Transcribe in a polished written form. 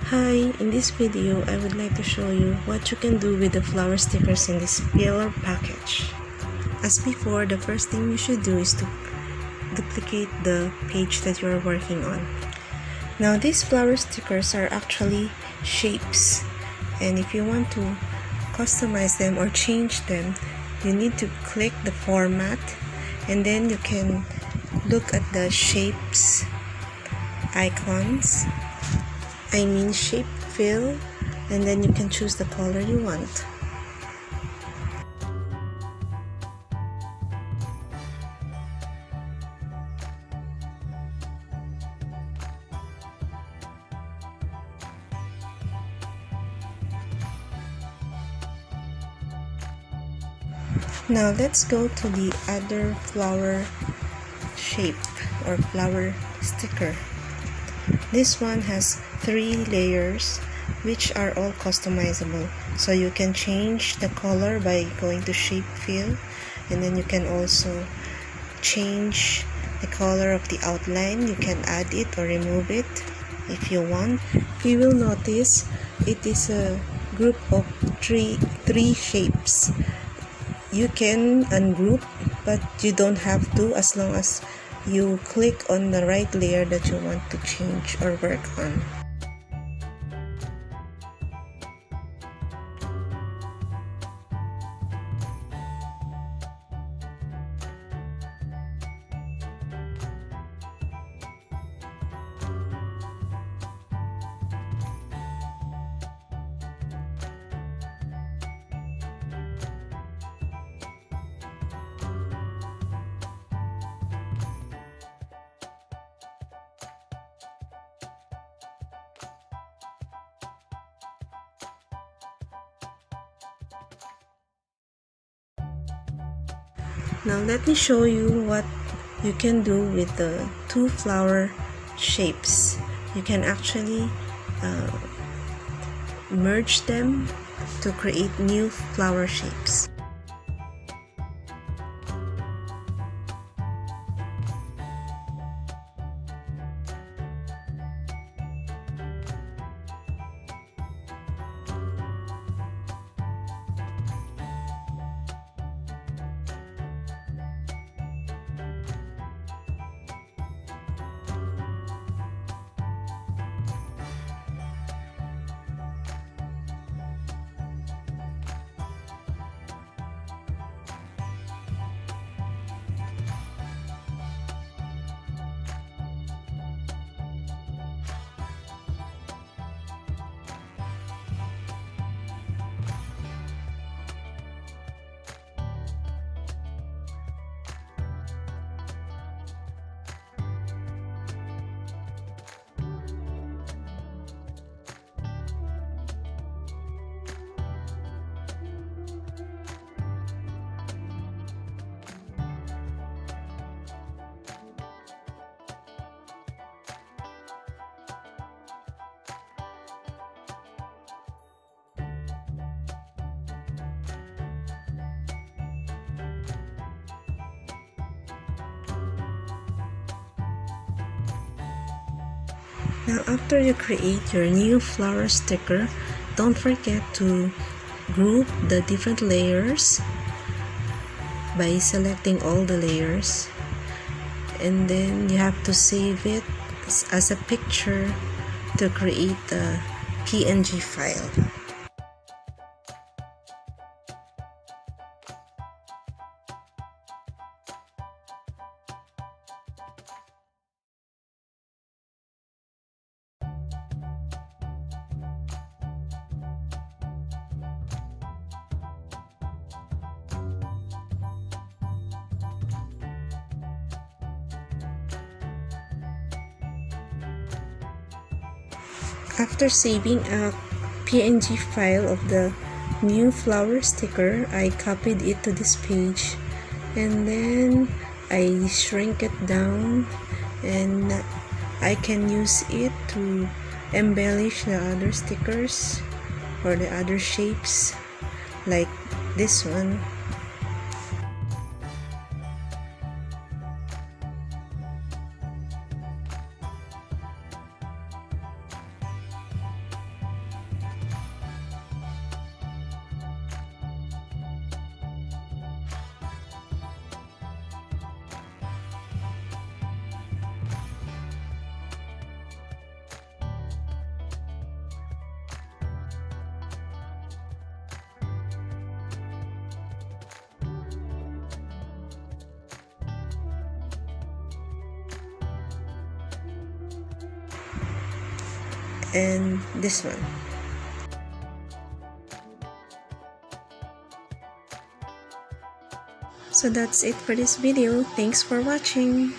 Hi, in this video I would like to show you what you can do with the flower stickers in this PLR package. As before, the first thing you should do is to duplicate the page that you are working on. Now these flower stickers are actually shapes, and if you want to customize them or change them, you need to click the format and then you can look at the shapes icons, shape fill, and then you can choose the color you want. Now let's go to the other flower shape or flower sticker. This one has 3 layers which are all customizable, so you can change the color by going to shape fill, and then you can also change the color of the outline. You can add it or remove it if you want. You will notice it is a group of three shapes. You can ungroup, but you don't have to, as long as you click on the right layer that you want to change or work on. Now let me show you what you can do with the 2 flower shapes. You can actually merge them to create new flower shapes. Now after you create your new flower sticker, don't forget to group the different layers by selecting all the layers, and then you have to save it as a picture to create a PNG file. After saving a PNG file of the new flower sticker, I copied it to this page, and then I shrink it down, and I can use it to embellish the other stickers or the other shapes like this one. and this one. So that's it for this video. Thanks for watching.